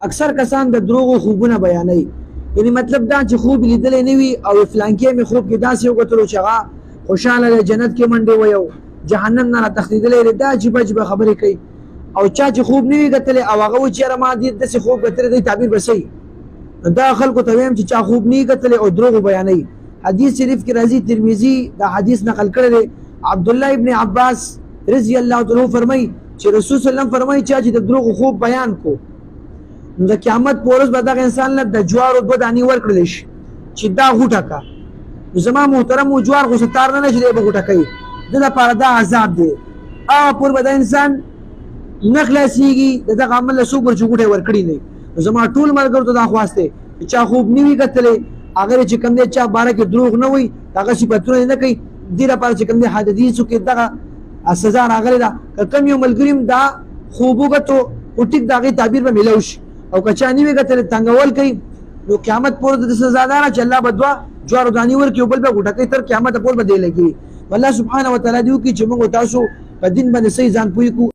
اکثر کسان د دروغو خوبونه بیانوي، یعنی مطلب دا چې خوب لیدلی نه وي او فلانکي مې خوب کې داسې وکتلو چې هغه خوشحاله دی، جنت کې منډې وی او جهنم نه راتښتېدلی دی، دا عجیبه عجیبه خبرې کوي. او چا چې خوب نه وي کتلی او هغه وایي چې یاره ما داسې خوب کتلی دی، تعبیر به صحیح. دا خلکو ته وایم چې چا خوب نه وي کتلی او دروغ بیانوي. حدیث شریف کې راځي، ترمذي دا حدیث نقل کړی دی. عبدالله ابن عباس رضی الله تعالی فرمایي چې رسول صلی الله علیه وسلم فرمایي چې د دروغ خوب بیان کو نو د قیامت په ورځ به دغه انسان له د جوارو 2 دانې ورکړلی شي چې دا غوټه کا. نو زما محترم جوار خو ستار نه چې دی به غوټه کوي، د لپاره دا عذاب دی. هغه پور به د انسان نه خلاصېږي د دغه عمل له څوک چې غوټه ورکړي نه. نو زما ټول ملګرو ته دا خواست دی چې چا خوب نه وي کتلی، هغه چې کوم دی چا باره کې دروغ نه وي، هغه صفتونه نه کوي، دې لپاره چې کوم دی حدیثو کې دغه سزا راغلی ده. که کوم یو ملګري دا خوب وکتو او ټیک د هغې تعبیر به میلاو شي، او که چا نه وي کتلی تنګول کوي، نو قیامت پورې د سزا دا ده چې الله به 2 جوارو دانې ورکړي او بل به غوټه کوي، تر قیامت پورې به دی لګي. الله سبحانه وتعالی دې وکړي چې موږ تاسو په دین باندې صحیح ځان پوه کړو.